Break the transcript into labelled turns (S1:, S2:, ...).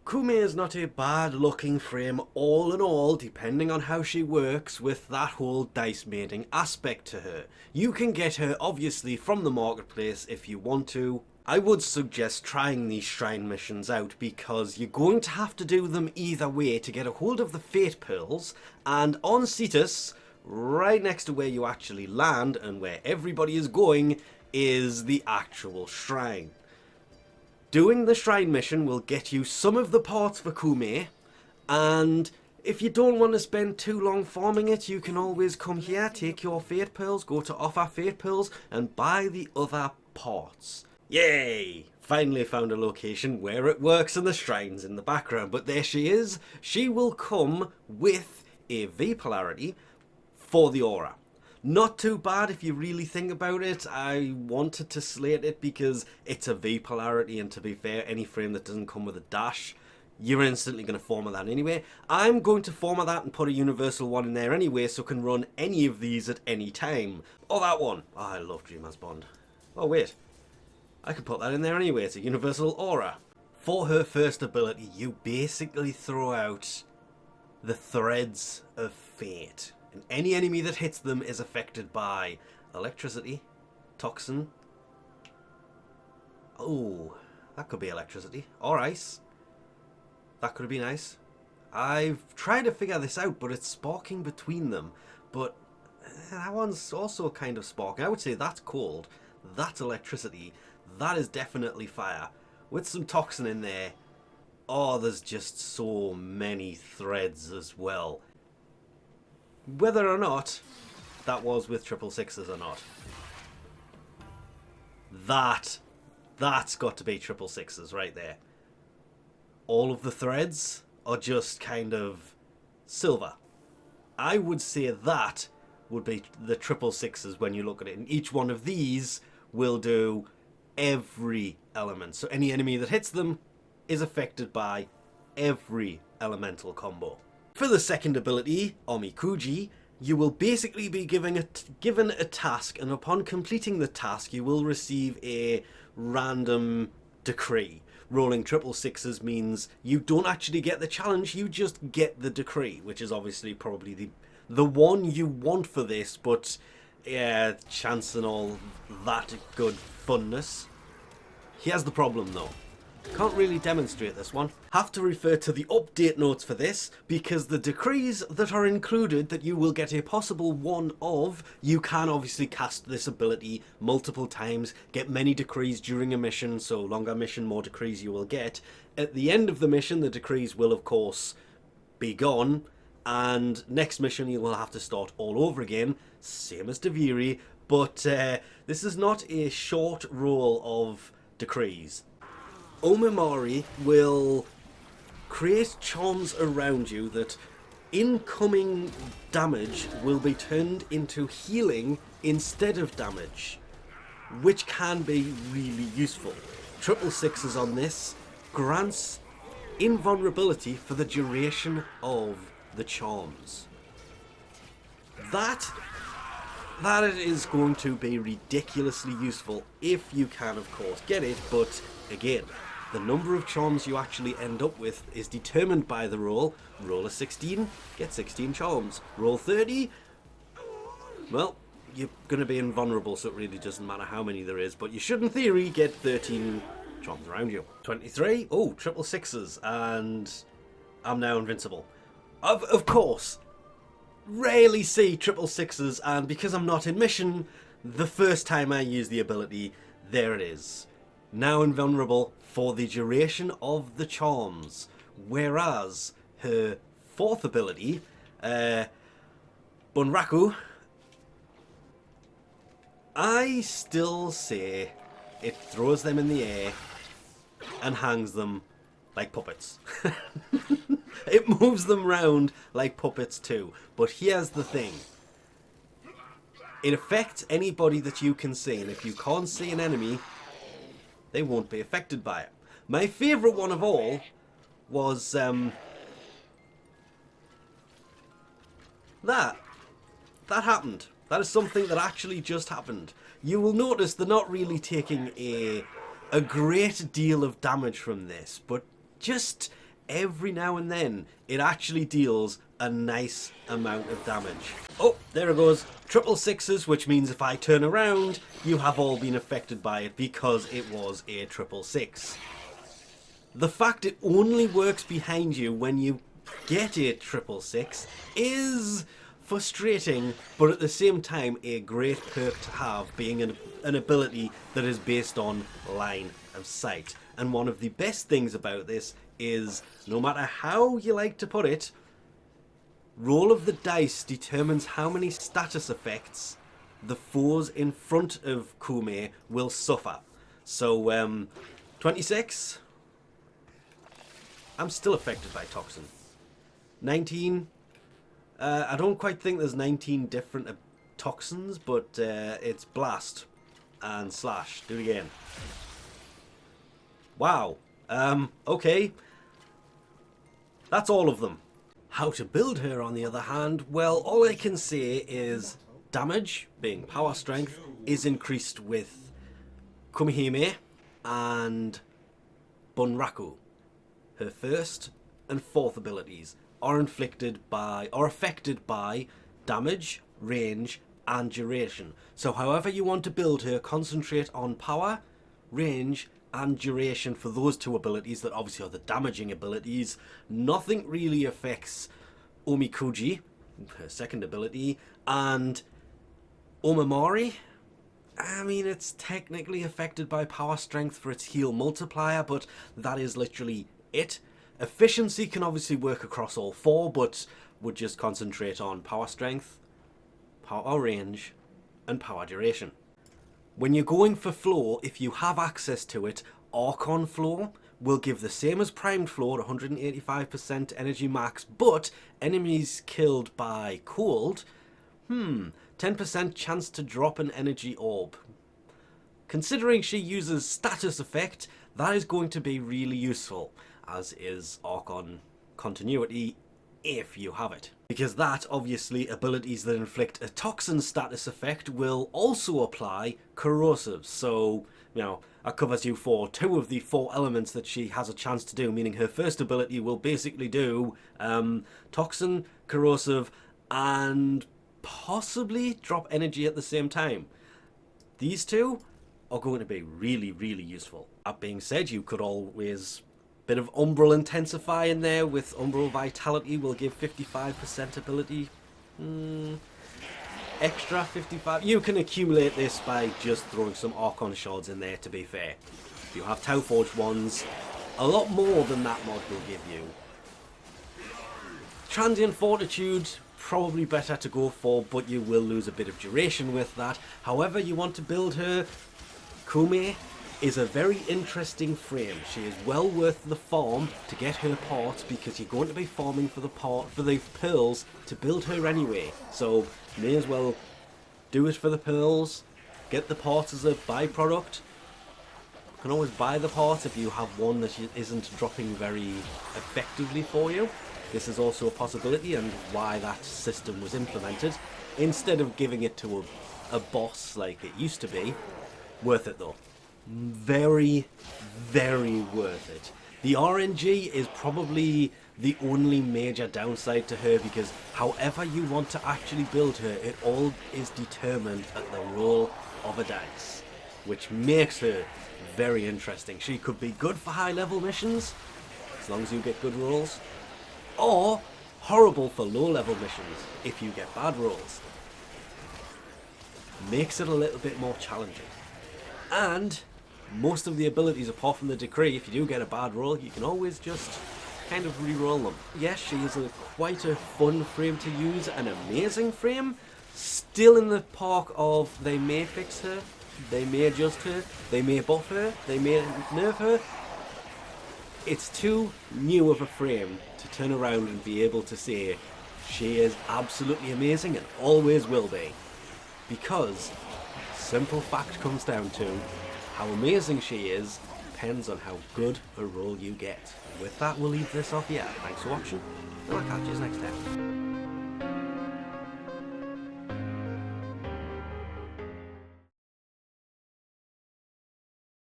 S1: Koumei is not a bad looking frame all in all, depending on how she works with that whole dice mating aspect to her. You can get her obviously from the marketplace if you want to. I would suggest trying these shrine missions out because you're going to have to do them either way to get a hold of the Fate Pearls, and on Cetus, right next to where you actually land and where everybody is going, is the actual shrine. Doing the shrine mission will get you some of the parts for Koumei, and if you don't want to spend too long farming it, you can always come here, take your Fate Pearls, go to Offer Fate Pearls, and buy the other parts. Yay! Finally found a location where it works and the shrine's in the background, but there she is. She will come with a V polarity for the aura. Not too bad if you really think about it. I wanted to slate it because it's a V polarity, and to be fair, any frame that doesn't come with a dash, you're instantly going to format that anyway. I'm going to format that and put a universal one in there anyway, so I can run any of these at any time. Or that one. Oh, I love Dreamer's Bond. Oh wait, I could put that in there anyway. It's a universal aura. For her first ability, you basically throw out the threads of fate. And any enemy that hits them is affected by electricity, toxin. Oh, that could be electricity. Or ice. That could be nice. I've tried to figure this out, but it's sparking between them. But that one's also kind of sparking. I would say that's cold. That's electricity. That is definitely fire. With some toxin in there. Oh, there's just so many threads as well. Whether or not that was with 666s or not. That's got to be 666s right there. All of the threads are just kind of silver. I would say that would be the 666s when you look at it. And each one of these will do every element. So any enemy that hits them is affected by every elemental combo. For the second ability, Omikuji, you will basically be given a task, and upon completing the task you will receive a random decree. Rolling 666s means you don't actually get the challenge, you just get the decree, which is obviously probably the one you want for this, but yeah, chance and all that good funness. Here's the problem though. Can't really demonstrate this one. Have to refer to the update notes for this, because the decrees that are included that you will get a possible one of, you can obviously cast this ability multiple times, get many decrees during a mission, so longer mission, more decrees you will get. At the end of the mission, the decrees will of course be gone, and next mission you will have to start all over again, same as Deviri, but this is not a short roll of decrees. Omimari will create charms around you that incoming damage will be turned into healing instead of damage, which can be really useful. 666s on this grants invulnerability for the duration of the charms. That is going to be ridiculously useful if you can of course get it, but again, the number of charms you actually end up with is determined by the roll. Roll a 16, get 16 charms. Roll 30, well, you're going to be invulnerable, so it really doesn't matter how many there is, but you should in theory get 13 charms around you. 23, oh, 666s, and I'm now invincible. Of course, rarely see 666s, and because I'm not in mission, the first time I use the ability, there it is. Now invulnerable for the duration of the charms, whereas her fourth ability, Bunraku, I still say it throws them in the air and hangs them like puppets. It moves them round like puppets too, but here's the thing. It affects anybody that you can see, and if you can't see an enemy, they won't be affected by it. My favourite one of all was that happened. That is something that actually just happened. You will notice they're not really taking a great deal of damage from this, but just every now and then it actually deals a nice amount of damage. Oh, there it goes. Triple sixes, which means if I turn around, you have all been affected by it because it was a triple six. The fact it only works behind you when you get a triple six is frustrating, but at the same time a great perk to have, being an ability that is based on line of sight. And one of the best things about this is, no matter how you like to put it, roll of the dice determines how many status effects the foes in front of Koumei will suffer. So 26, I'm still affected by Toxin. 19, I don't quite think there's 19 different toxins, but it's Blast and Slash. Do it again. Wow. Okay. That's all of them. How to build her, on the other hand, well, all I can say is damage, being power strength, is increased with Koumei and Bunraku. Her first and fourth abilities are affected by damage, range, and duration. So however you want to build her, concentrate on power, range, and duration for those two abilities that obviously are the damaging abilities. Nothing really affects Omikuji, her second ability, and Omamori. I mean, it's technically affected by power strength for its heal multiplier, but that is literally it. Efficiency can obviously work across all four, but would just concentrate on power strength, power range, and power duration. When you're going for flow, if you have access to it, Archon Flow will give the same as Primed Flow at 185% energy max, but enemies killed by cold, 10% chance to drop an energy orb. Considering she uses status effect, that is going to be really useful, as is Archon Continuity if you have it. Because that, obviously, abilities that inflict a toxin status effect will also apply corrosive. So, you know, that covers you for two of the four elements that she has a chance to do, meaning her first ability will basically do toxin, corrosive, and possibly drop energy at the same time. These two are going to be really, really useful. That being said, you could always... bit of Umbral Intensify in there with Umbral Vitality will give 55% ability. Extra 55. You can accumulate this by just throwing some Archon Shards in there, to be fair. If you have Tau Forged ones, a lot more than that mod will give you. Transient Fortitude, probably better to go for, but you will lose a bit of duration with that. However you want to build her, Koumei is a very interesting frame. She is well worth the farm to get her parts, because you're going to be farming for the pearls to build her anyway. So may as well do it for the pearls, get the parts as a byproduct. You can always buy the parts if you have one that isn't dropping very effectively for you. This is also a possibility, and why that system was implemented, instead of giving it to a boss like it used to be. Worth it though. Very, very worth it. The RNG is probably the only major downside to her, because however you want to actually build her, it all is determined at the roll of a dice, which makes her very interesting. She could be good for high level missions, as long as you get good rolls, or horrible for low level missions if you get bad rolls. Makes it a little bit more challenging. And most of the abilities, apart from the Decree, if you do get a bad roll, you can always just kind of re-roll them. Yes, she is quite a fun frame to use, an amazing frame. Still in the park of they may fix her, they may adjust her, they may buff her, they may nerf her. It's too new of a frame to turn around and be able to say she is absolutely amazing and always will be. Because simple fact comes down to how amazing she is depends on how good a roll you get. With that, we'll leave this off here. Thanks for watching, and I'll catch you next time.